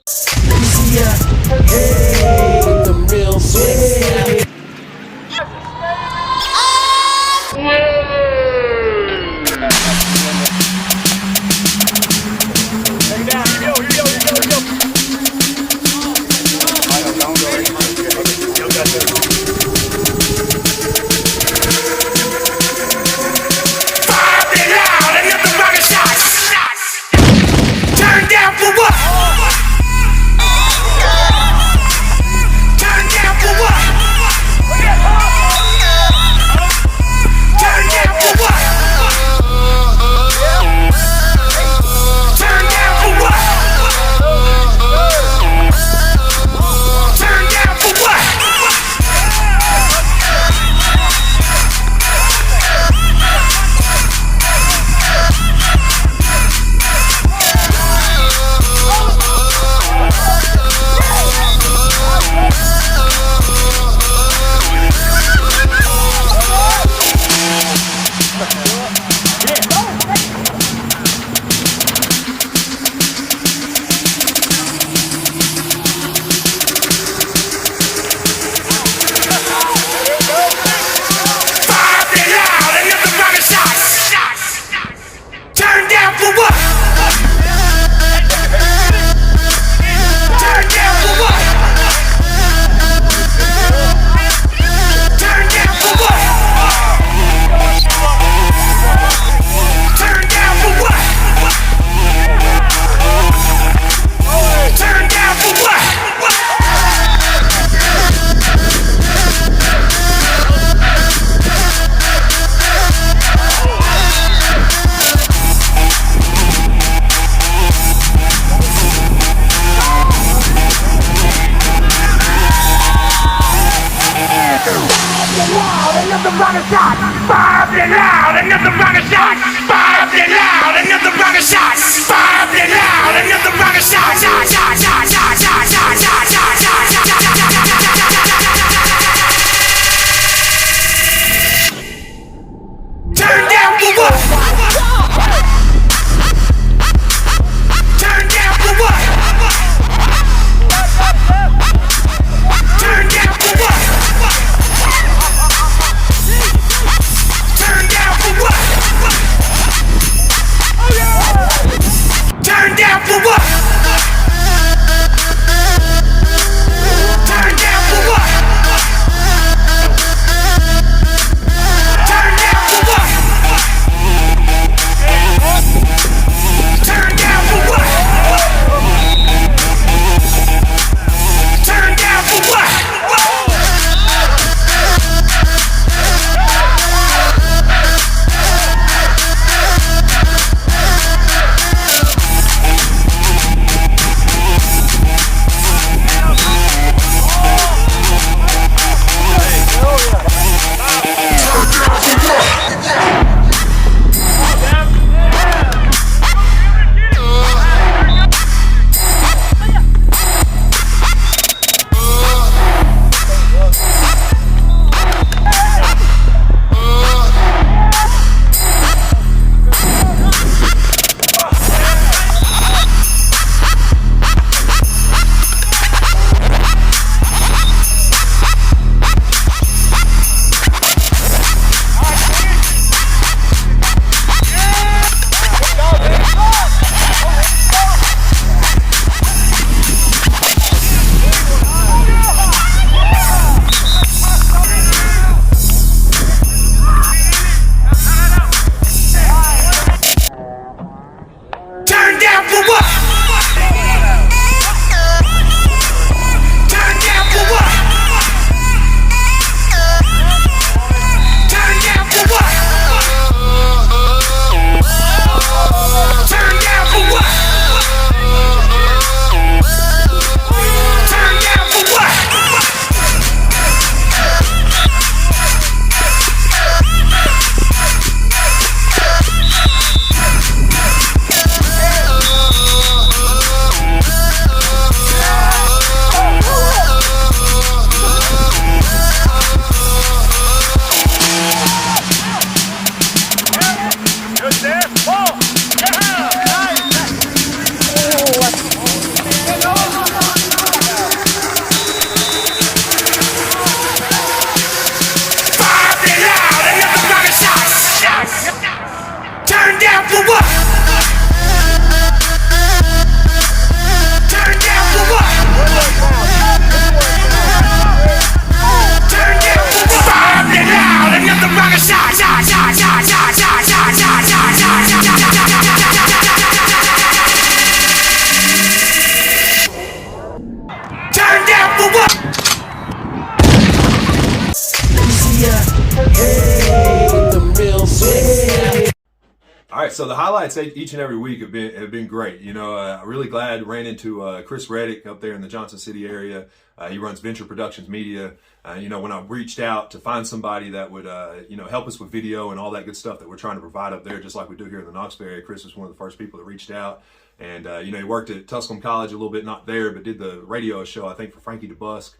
All right, so the highlights each and every week have been great. You know, I'm really glad ran into Chris Reddick up there in the Johnson City area. He runs Venture Productions Media. You know, when I reached out to find somebody that would, you know, help us with video and all that good stuff that we're trying to provide up there, just like we do here in the Knoxville area, Chris was one of the first people that reached out. And, you know, he worked at Tusculum College a little bit, not there, but did the radio show, I think, for Frankie DeBusk,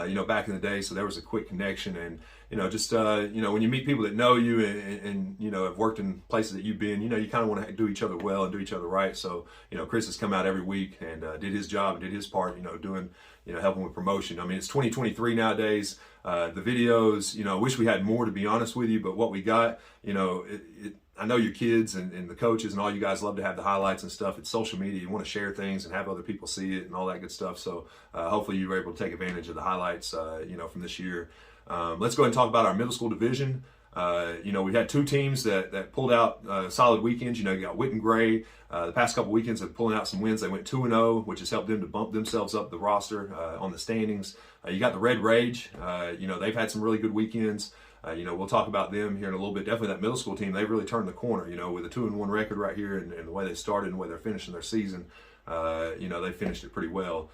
you know, back in the day. So there was a quick connection. And, you know, just, you know, when you meet people that know you and, you know, have worked in places that you've been, you know, you kind of want to do each other well and do each other right. So, you know, Chris has come out every week and did his job and did his part, you know, doing, you know, helping with promotion. I mean, it's 2023 nowadays. The videos, you know, I wish we had more, to be honest with you, but what we got, you know, I know your kids and the coaches and all you guys love to have the highlights and stuff. It's social media. You want to share things and have other people see it and all that good stuff. So hopefully you were able to take advantage of the highlights, you know, from this year. Let's go ahead and talk about our middle school division. You know, we had two teams that pulled out solid weekends. You know, you got Whit and Gray. The past couple weekends have pulling out some wins. They went 2-0, which has helped them to bump themselves up the roster on the standings. You got the Red Rage. You know, they've had some really good weekends. You know, we'll talk about them here in a little bit. Definitely that middle school team, they've really turned the corner, you know, with a 2-1 record right here and the way they started and the way they're finishing their season. You know, they finished it pretty well.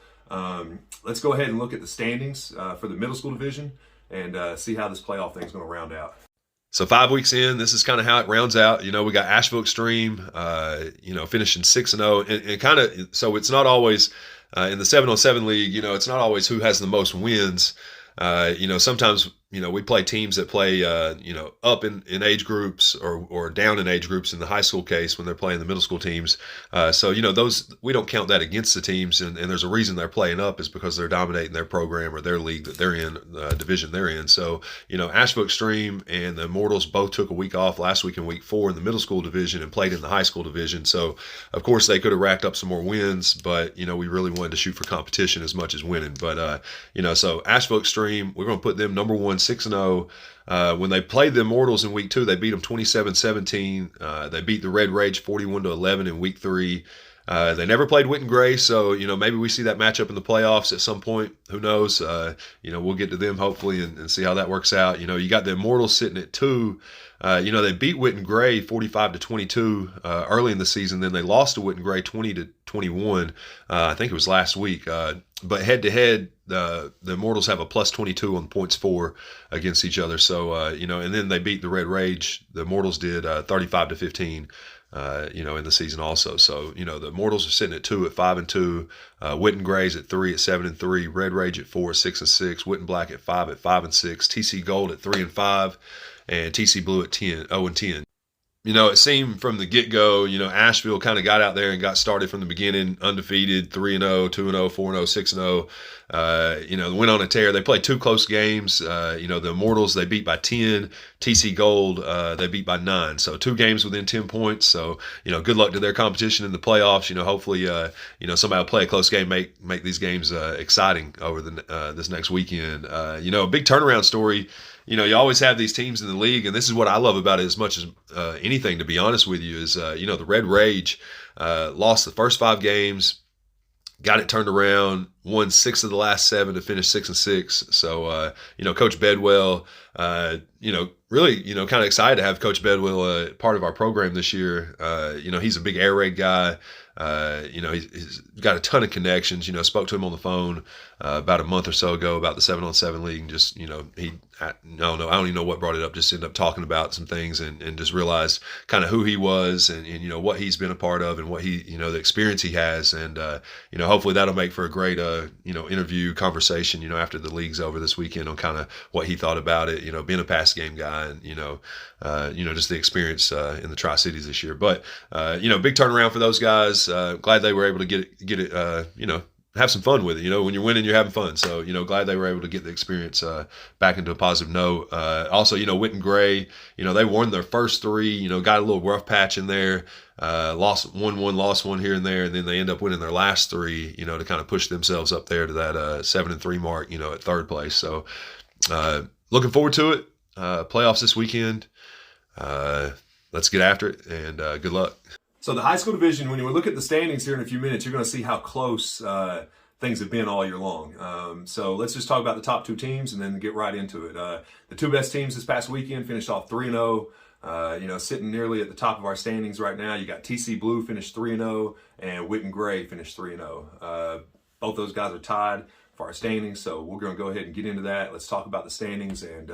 Let's go ahead and look at the standings for the middle school division and see how this playoff thing is going to round out. So 5 weeks in, this is kind of how it rounds out. You know, we got Asheville Extreme, you know, finishing 6-0, and kind of, so it's not always in the 7-on-7 league. You know, it's not always who has the most wins. You know, sometimes, you know, we play teams that play, you know, up in age groups or down in age groups in the high school case when they're playing the middle school teams. So, you know, those, we don't count that against the teams. And there's a reason they're playing up is because they're dominating their program or their league that they're in, division they're in. So, you know, Asheville Extreme and the Immortals both took a week off last week in week 4 in the middle school division and played in the high school division. So, of course, they could have racked up some more wins, but, you know, we really wanted to shoot for competition as much as winning. But, you know, so Asheville Extreme, we're going to put them number 1, 6-0. When they played the Immortals in week 2, they beat them 27-17. They beat the Red Rage 41-11 in week 3. They never played Whit and Gray, so, you know, maybe we see that matchup in the playoffs at some point. Who knows? You know, we'll get to them hopefully and see how that works out. You know, you got the Immortals sitting at 2. You know, they beat Whit and Gray 45-22 early in the season. Then they lost to Whit and Gray 20-21. I think it was last week. But head-to-head, the Immortals have a plus 22 on points for against each other. So, you know, and then they beat the Red Rage. The Immortals did 35-15, you know, in the season also. So, you know, the Immortals are sitting at 2 at 5-2. Whit and Gray's at 3 at 7-3. Red Rage at 4 at 6-6. Whit and Black at 5 at 5-6. TC Gold at 3-5. And TC Blue at 0-10. You know, it seemed from the get-go, you know, Asheville kind of got out there and got started from the beginning, undefeated, 3-0, 2-0, 4-0, 6-0. You know, went on a tear. They played 2 close games. You know, the Immortals, they beat by 10. TC Gold, they beat by 9. So 2 games within 10 points. So, you know, good luck to their competition in the playoffs. You know, hopefully, you know, somebody will play a close game, make these games exciting over this next weekend. You know, a big turnaround story. You know, you always have these teams in the league, and this is what I love about it as much as anything, to be honest with you, is, you know, the Red Rage lost the first 5 games, got it turned around, won 6 of the last 7 to finish 6-6. So, you know, Coach Bedwell, you know, really, you know, kind of excited to have Coach Bedwell part of our program this year. You know, he's a big air raid guy. You know, he's got a ton of connections. You know, spoke to him on the phone about a month or so ago about the 7-on-7 league. And just, you know, I don't even know what brought it up. Just ended up talking about some things and just realized kind of who he was and, you know, what he's been a part of and what he, you know, the experience he has. And, you know, hopefully that'll make for a great, you know, interview conversation, you know, after the league's over this weekend on kind of what he thought about it, you know, being a pass game guy and, you know, just the experience in the Tri-Cities this year. But, you know, big turnaround for those guys. Glad they were able to get it, you know, have some fun with it. You know, when you're winning, you're having fun. So, you know, glad they were able to get the experience back into a positive note. Also, you know, Whit and Gray, you know, they won their first 3, you know, got a little rough patch in there, lost one, lost one here and there, and then they end up winning their last 3, you know, to kind of push themselves up there to that 7-3 mark, you know, at 3rd place. So, looking forward to it. Playoffs this weekend. Let's get after it, and good luck. So the high school division, when you look at the standings here in a few minutes, you're going to see how close things have been all year long. So let's just talk about the top 2 teams and then get right into it. The 2 best teams this past weekend finished off 3-0. Sitting nearly at the top of our standings right now, you got TC Blue finished 3-0 and Witten Gray finished 3-0. Both those guys are tied for our standings, so we're going to go ahead and get into that. Let's talk about the standings and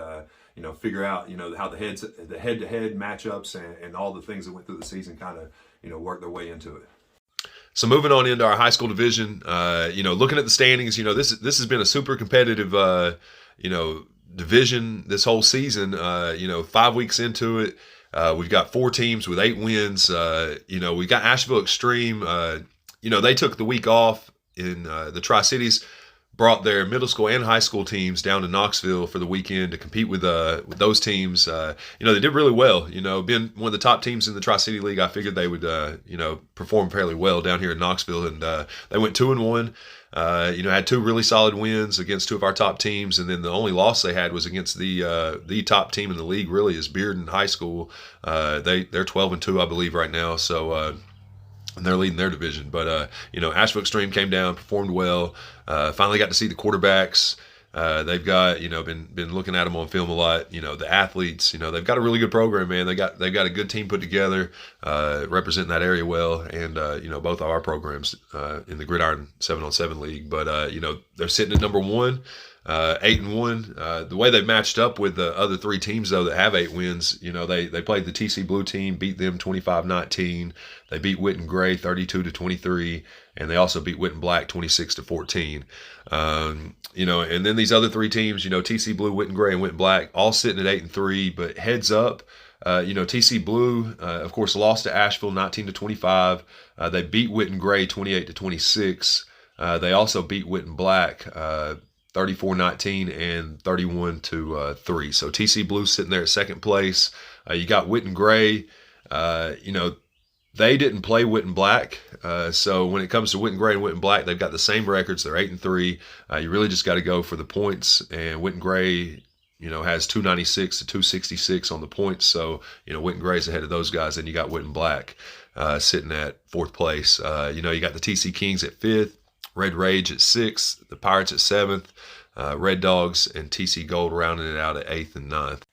figure out how the head-to-head matchups and all the things that went through the season kind of work their way into it. So moving on into our high school division, looking at the standings, this has been a super competitive, division this whole season. 5 weeks into it, we've got 4 teams with 8 wins. We've got Asheville Extreme. They took the week off in the Tri-Cities, brought their middle school and high school teams down to Knoxville for the weekend to compete with those teams. They did really well. Being one of the top teams in the Tri-City League, I figured they would, perform fairly well down here in Knoxville. And they went 2-1. Had 2 really solid wins against 2 of our top teams, and then the only loss they had was against the top team in the league. Really, is Bearden High School. They're 12-2, I believe, right now. So. And they're leading their division. But, Asheville Extreme came down, performed well, finally got to see the quarterbacks. They've got, been looking at them on film a lot. The athletes, they've got a really good program, man. They've got a good team put together, representing that area well. And, both of our programs in the Gridiron 7-on-7 League. But, they're sitting at number 1. 8-1. The way they matched up with the other 3 teams, though, that have 8 wins, they played the TC Blue team, beat them 25-19. They beat Witten Gray 32-23, and they also beat Witten Black 26-14. And then these other 3 teams, TC Blue, Witten Gray, and Witten Black, all sitting at 8-3. But heads up, TC Blue, of course, lost to Asheville 19-25. They beat Witten Gray 28-26. They also beat Witten Black 34-19 and 31-3. So TC Blue sitting there at second place. You got Witten Gray. They didn't play Witten Black. So when it comes to Witten Gray and Witten Black, they've got the same records. They're 8-3. You really just got to go for the points. And Witten Gray, has 296 to 266 on the points. So, Witten Gray's ahead of those guys. And you got Witten Black sitting at 4th place. You got the TC Kings at 5th. Red Rage at 6th, the Pirates at 7th, Red Dogs and TC Gold rounding it out at 8th and 9th.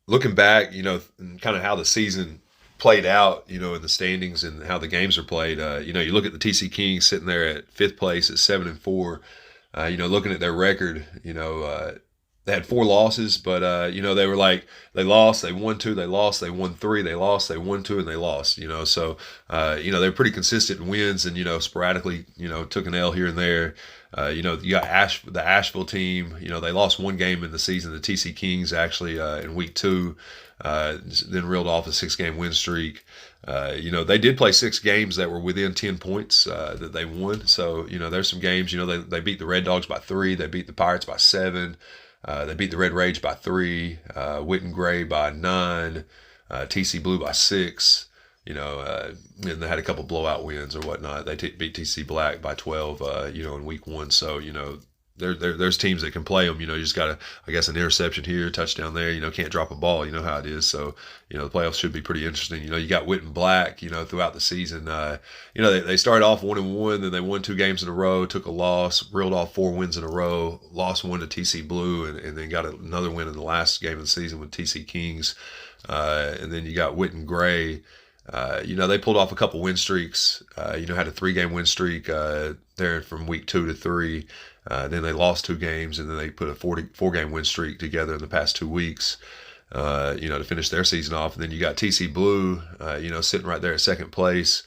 Looking back, kind of how the season played out, in the standings and how the games are played. You look at the TC Kings sitting there at 5th place at 7-4. Looking at their record, they had 4 losses, but they were like, they lost, they won 2, they lost, they won 3, they lost, they won 2, and they lost. So they're pretty consistent in wins, and sporadically took an L here and there. You got the Asheville team. They lost 1 game in the season. The TC Kings actually in week 2, then reeled off a 6-game win streak. They did play 6 games that were within 10 points that they won. So there's some games. They beat the Red Dogs by 3. They beat the Pirates by 7. They beat the Red Rage by 3, Witten Gray by 9, TC Blue by 6, and they had a couple blowout wins or whatnot. They beat TC Black by 12, in week 1. So, there's teams that can play them. You just got an interception here, touchdown there. Can't drop a ball. You know how it is. So, the playoffs should be pretty interesting. You got Witten Black, throughout the season. They started off 1-1, then they won 2 games in a row, took a loss, reeled off 4 wins in a row, lost 1 to TC Blue, and then got another win in the last game of the season with TC Kings. And then you got Witten Gray. They pulled off a couple win streaks. Had a 3-game win streak there from week 2 to 3. Then they lost 2 games, and then they put a 4-game win streak together in the past 2 weeks, to finish their season off. And then you got TC Blue, sitting right there at second place.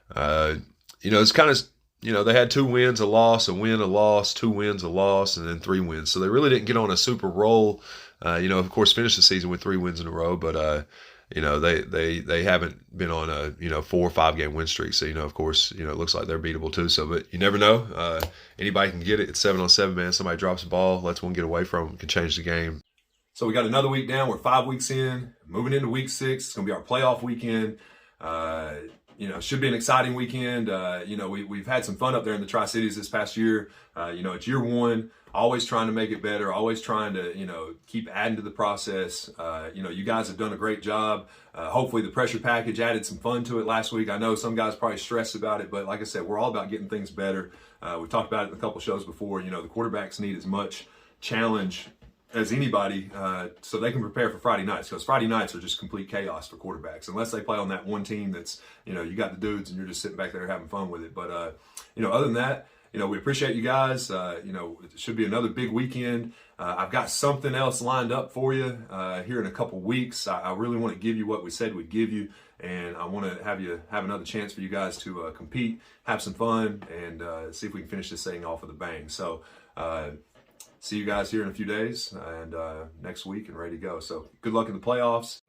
It's kind of, they had 2 wins, a loss, a win, a loss, 2 wins, a loss, and then 3 wins. So they really didn't get on a super roll. Of course, finished the season with 3 wins in a row, but they haven't been on a 4 or 5 game win streak. So of course it looks like they're beatable too. So but you never know. Anybody can get it. It's 7-on-7, man. Somebody drops the ball, lets one get away from them, can change the game. So we got another week down. We're 5 weeks in, moving into week 6. It's gonna be our playoff weekend. Should be an exciting weekend. We've had some fun up there in the Tri-Cities this past year. It's year 1. Always trying to make it better, always trying to, keep adding to the process. You guys have done a great job. Hopefully the pressure package added some fun to it last week. I know some guys probably stressed about it, but like I said, we're all about getting things better. We've talked about it in a couple shows before. The quarterbacks need as much challenge as anybody, so they can prepare for Friday nights, because Friday nights are just complete chaos for quarterbacks unless they play on that one team that's, you got the dudes and you're just sitting back there having fun with it. But other than that, we appreciate you guys. It should be another big weekend. I've got something else lined up for you here in a couple weeks. I really want to give you what we said we'd give you, and I want to have another chance for you guys to compete, have some fun, and see if we can finish this thing off with a bang. So see you guys here in a few days and next week and ready to go. So good luck in the playoffs.